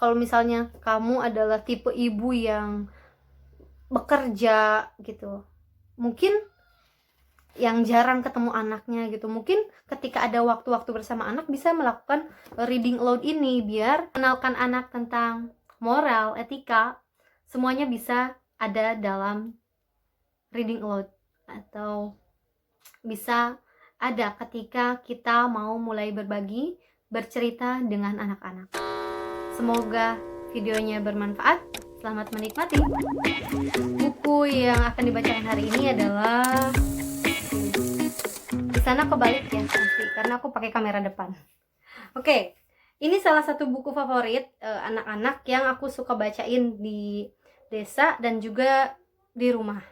kalau misalnya kamu adalah tipe ibu yang bekerja gitu, mungkin yang jarang ketemu anaknya gitu, mungkin ketika ada waktu-waktu bersama anak bisa melakukan reading aloud ini biar kenalkan anak tentang moral, etika, semuanya bisa ada dalam reading aloud, atau bisa ada ketika kita mau mulai berbagi, bercerita dengan anak-anak. Semoga videonya bermanfaat. Selamat menikmati. Buku yang akan dibacakan hari ini adalah, di sana kebalik ya nanti karena aku pakai kamera depan. Oke, ini salah satu buku favorit anak-anak yang aku suka bacain di desa dan juga di rumah.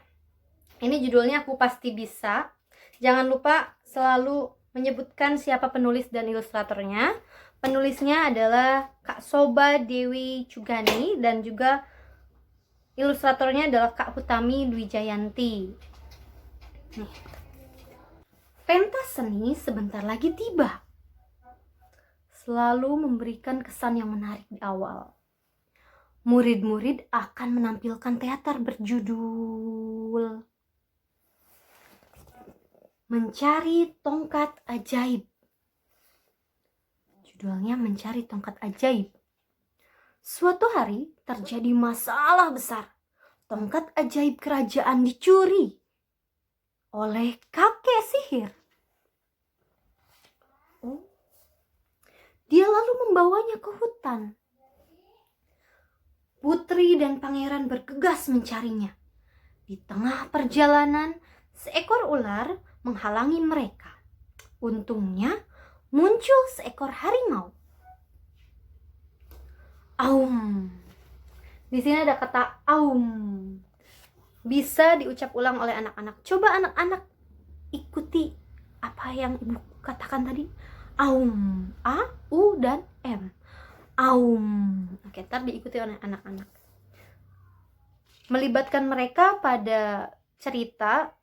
Ini judulnya Aku Pasti Bisa. Jangan lupa selalu menyebutkan siapa penulis dan ilustratornya. Penulisnya adalah Kak Soba Dewi Cugani dan juga ilustratornya adalah Kak Hutami Dwi Jayanti. Nih. Pentas seni sebentar lagi tiba. Selalu memberikan kesan yang menarik di awal. Murid-murid akan menampilkan teater berjudul Mencari Tongkat Ajaib. Judulnya Mencari Tongkat Ajaib. Suatu hari terjadi masalah besar. Tongkat ajaib kerajaan dicuri oleh kakek sihir. Dia lalu membawanya ke hutan. Putri dan pangeran bergegas mencarinya. Di tengah perjalanan, seekor ular menghalangi mereka. Untungnya, muncul seekor harimau. Aum. Di sini ada kata aum. Bisa diucap ulang oleh anak-anak. Coba anak-anak ikuti apa yang ibu katakan tadi. Aum. A, U, dan M. Aum. Oke, ntar diikuti oleh anak-anak. Melibatkan mereka pada cerita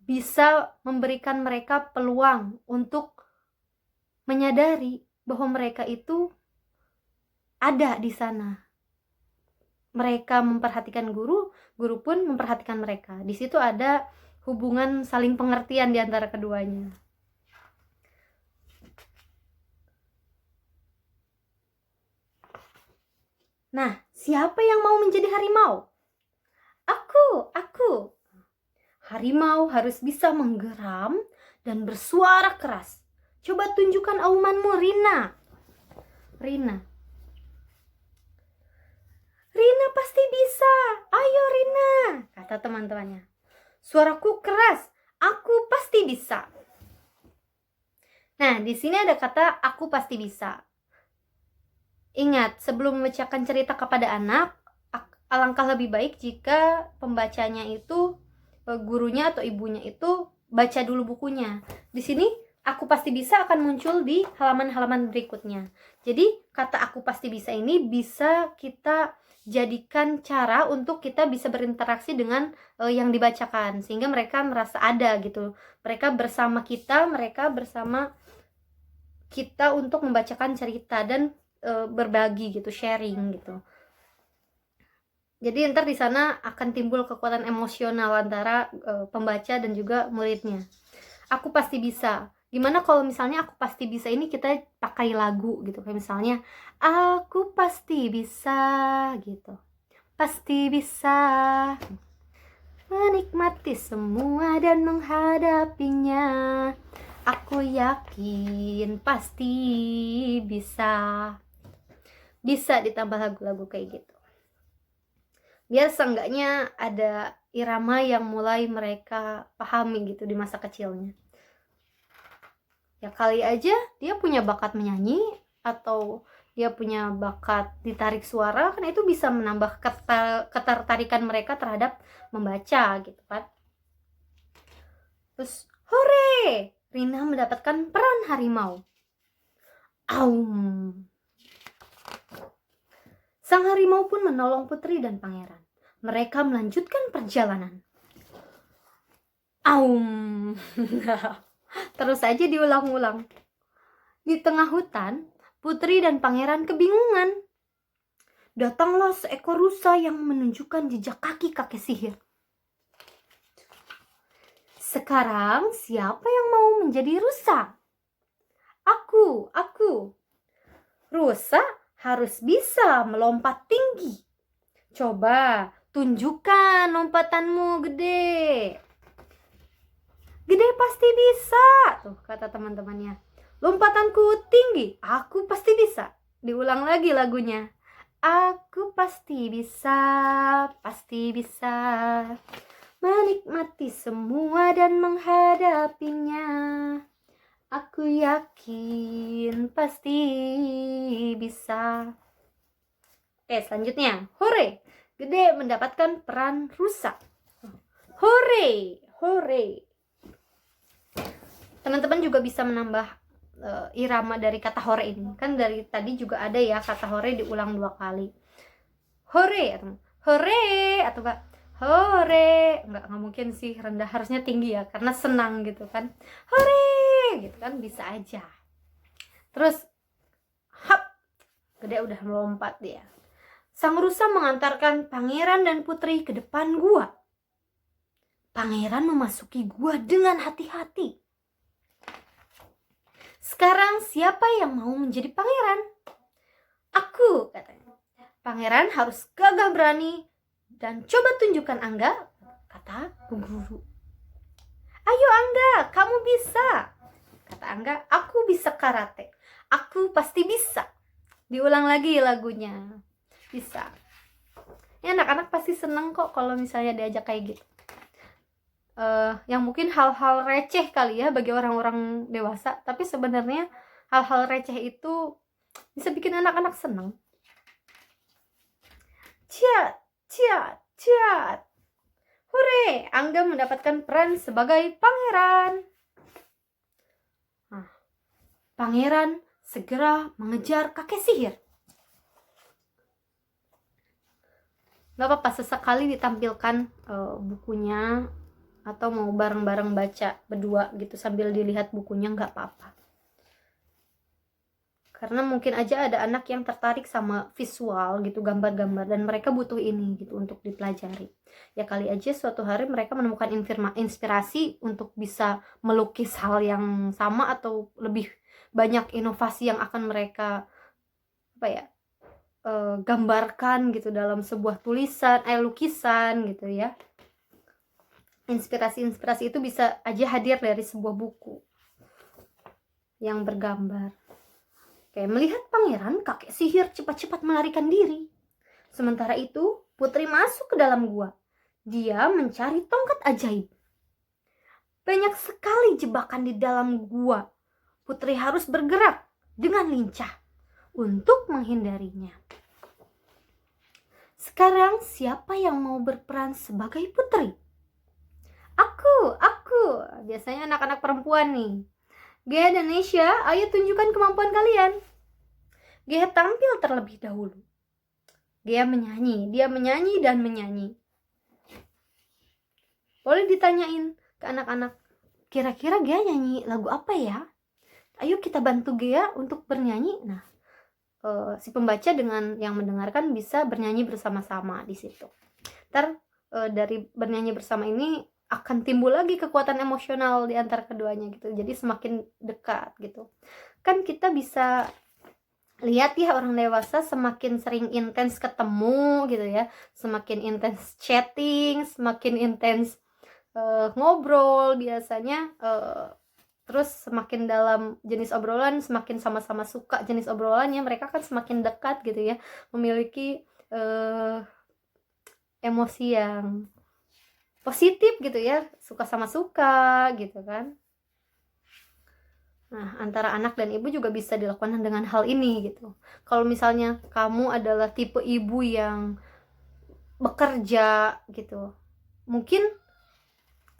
bisa memberikan mereka peluang untuk menyadari bahwa mereka itu ada di sana. Mereka memperhatikan guru, guru pun memperhatikan mereka. Di situ ada hubungan saling pengertian di antara keduanya. Nah, siapa yang mau menjadi harimau? Aku. Harimau harus bisa menggeram dan bersuara keras. Coba tunjukkan aumanmu, Rina. Rina pasti bisa. Ayo Rina, kata teman-temannya. Suaraku keras, aku pasti bisa. Nah, di sini ada kata aku pasti bisa. Ingat, sebelum membacakan cerita kepada anak, alangkah lebih baik jika pembacanya itu gurunya atau ibunya itu baca dulu bukunya. Di sini aku pasti bisa akan muncul di halaman-halaman berikutnya. Jadi kata aku pasti bisa ini bisa kita jadikan cara untuk kita bisa berinteraksi dengan yang dibacakan, sehingga mereka merasa ada gitu. Mereka bersama kita untuk membacakan cerita dan berbagi gitu, sharing gitu. Jadi ntar di sana akan timbul kekuatan emosional antara pembaca dan juga muridnya. Aku pasti bisa. Gimana kalau misalnya aku pasti bisa ini kita pakai lagu gitu. Kayak misalnya aku pasti bisa gitu. Pasti bisa menikmati semua dan menghadapinya. Aku yakin pasti bisa. Bisa ditambah lagu-lagu kayak gitu. Biar seenggaknya ada irama yang mulai mereka pahami gitu di masa kecilnya. Ya kali aja dia punya bakat menyanyi atau dia punya bakat ditarik suara, kan itu bisa menambah ketertarikan mereka terhadap membaca gitu kan. Terus hore, Rina mendapatkan peran harimau. Aum. Sang harimau pun menolong putri dan pangeran. Mereka melanjutkan perjalanan. Aum. Terus saja diulang-ulang. Di tengah hutan, Putri dan pangeran kebingungan. Datanglah seekor rusa yang menunjukkan jejak kaki kakek sihir. Sekarang siapa yang mau menjadi rusa? Aku. Rusa harus bisa melompat tinggi. Coba tunjukkan lompatanmu gede. Gede pasti bisa, tuh kata teman-temannya. Lompatanku tinggi, aku pasti bisa. Diulang lagi lagunya. Aku pasti bisa menikmati semua dan menghadapinya. Aku yakin pasti bisa. Oke, selanjutnya. Hore! Gede mendapatkan peran rusa. Hore! Teman-teman juga bisa menambah irama dari kata hore ini. Kan dari tadi juga ada ya kata hore diulang 2 kali. Hore atau hore atau enggak hore. Enggak mungkin sih, rendah, harusnya tinggi ya karena senang gitu kan. Hore gitu kan, bisa aja. Terus hap, Gede udah melompat dia. Sang rusa mengantarkan pangeran dan putri ke depan gua. Pangeran memasuki gua dengan hati-hati. Sekarang siapa yang mau menjadi pangeran? Aku, katanya. Pangeran harus gagah berani dan coba tunjukkan Angga, kata Bu Guru. Ayo Angga, kamu bisa, kata Angga. Aku bisa karate. Aku pasti bisa. Diulang lagi lagunya. Bisa. Ya, anak-anak pasti seneng kok kalau misalnya diajak kayak gitu. Yang mungkin hal-hal receh kali ya bagi orang-orang dewasa, tapi sebenarnya hal-hal receh itu bisa bikin anak-anak senang. Ciat. Hore, Angga mendapatkan peran sebagai pangeran. Nah, pangeran segera mengejar kakek sihir. Gak apa-apa sesekali ditampilkan bukunya, atau mau bareng-bareng baca berdua gitu sambil dilihat bukunya, nggak apa-apa. Karena mungkin aja ada anak yang tertarik sama visual gitu, gambar-gambar, dan mereka butuh ini gitu untuk dipelajari. Ya kali aja suatu hari mereka menemukan inspirasi untuk bisa melukis hal yang sama atau lebih banyak inovasi yang akan mereka gambarkan gitu dalam sebuah lukisan gitu ya. Inspirasi itu bisa aja hadir dari sebuah buku yang bergambar. Oke, melihat pangeran, kakek sihir cepat-cepat melarikan diri. Sementara itu, putri masuk ke dalam gua. Dia mencari tongkat ajaib. Banyak sekali jebakan di dalam gua. Putri harus bergerak dengan lincah untuk menghindarinya. Sekarang siapa yang mau berperan sebagai putri? Aku. Biasanya anak-anak perempuan nih. Gea dan Nesya, ayo tunjukkan kemampuan kalian. Gea tampil terlebih dahulu. Dia menyanyi dan menyanyi. Boleh ditanyain ke anak-anak, kira-kira Gea nyanyi lagu apa ya? Ayo kita bantu Gea untuk bernyanyi. Nah, si pembaca dengan yang mendengarkan bisa bernyanyi bersama-sama di situ. Ntar dari bernyanyi bersama ini akan timbul lagi kekuatan emosional di antara keduanya gitu. Jadi semakin dekat gitu. Kan kita bisa lihat ya, orang dewasa semakin sering intens ketemu gitu ya, semakin intens chatting, semakin intens ngobrol biasanya, terus semakin dalam jenis obrolan, semakin sama-sama suka jenis obrolannya, mereka kan semakin dekat gitu ya, memiliki emosi yang positif gitu ya, suka sama suka gitu kan. Nah, antara anak dan ibu juga bisa dilakukan dengan hal ini gitu. Kalau misalnya kamu adalah tipe ibu yang bekerja gitu, mungkin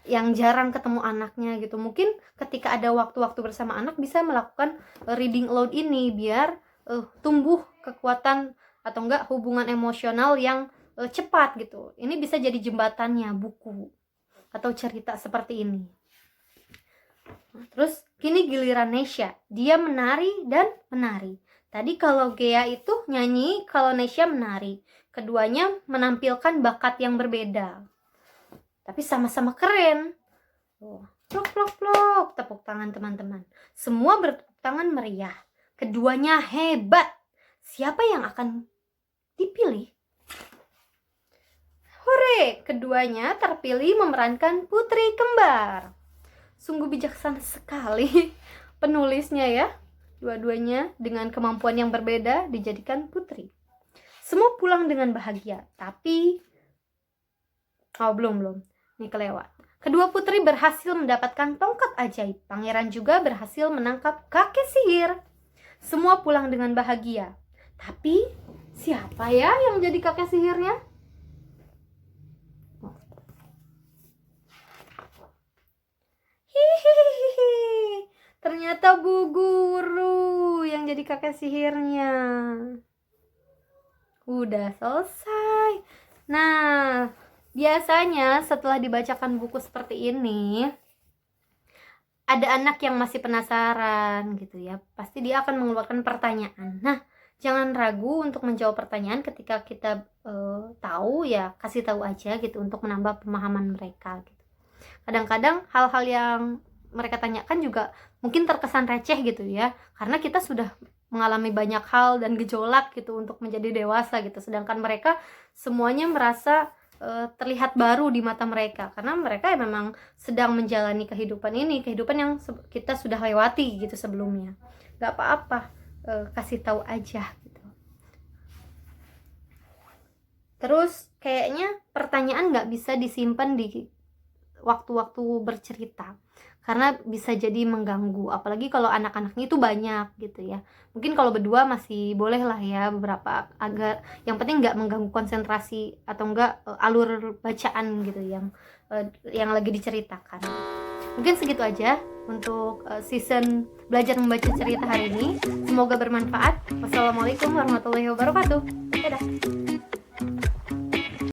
yang jarang ketemu anaknya gitu, mungkin ketika ada waktu-waktu bersama anak bisa melakukan reading aloud ini biar tumbuh kekuatan atau enggak hubungan emosional yang cepat gitu. Ini bisa jadi jembatannya buku atau cerita seperti ini. Nah, terus kini giliran Nesya. Dia menari dan menari. Tadi kalau Gea itu nyanyi, kalau Nesya menari. Keduanya menampilkan bakat yang berbeda. Tapi sama-sama keren. Plok, plok, plok. Tepuk tangan teman-teman. Semua bertepuk tangan meriah. Keduanya hebat. Siapa yang akan dipilih? Hore, keduanya terpilih memerankan putri kembar. Sungguh bijaksana sekali penulisnya ya. Dua-duanya dengan kemampuan yang berbeda dijadikan putri. Semua pulang dengan bahagia, tapi belum. Ini kelewat. Kedua putri berhasil mendapatkan tongkat ajaib. Pangeran juga berhasil menangkap kakek sihir. Semua pulang dengan bahagia. Tapi siapa ya yang jadi kakek sihirnya? Hihihi. Ternyata Bu Guru yang jadi kakek sihirnya. Udah selesai. Nah, biasanya setelah dibacakan buku seperti ini, ada anak yang masih penasaran gitu ya. Pasti dia akan mengeluarkan pertanyaan. Nah, jangan ragu untuk menjawab pertanyaan ketika kita tahu ya, kasih tahu aja gitu untuk menambah pemahaman mereka gitu. Kadang-kadang hal-hal yang mereka tanyakan juga mungkin terkesan receh gitu ya, karena kita sudah mengalami banyak hal dan gejolak gitu untuk menjadi dewasa gitu, sedangkan mereka semuanya merasa terlihat baru di mata mereka karena mereka ya memang sedang menjalani kehidupan yang kita sudah lewati gitu sebelumnya. Gak apa-apa, kasih tahu aja gitu. Terus kayaknya pertanyaan gak bisa disimpan di waktu-waktu bercerita karena bisa jadi mengganggu, apalagi kalau anak-anaknya itu banyak gitu ya. Mungkin kalau berdua masih boleh lah ya beberapa, agar yang penting nggak mengganggu konsentrasi atau enggak alur bacaan gitu yang lagi diceritakan. Mungkin segitu aja untuk season belajar membaca cerita hari ini. Semoga bermanfaat. Wassalamualaikum warahmatullahi wabarakatuh. Dadah.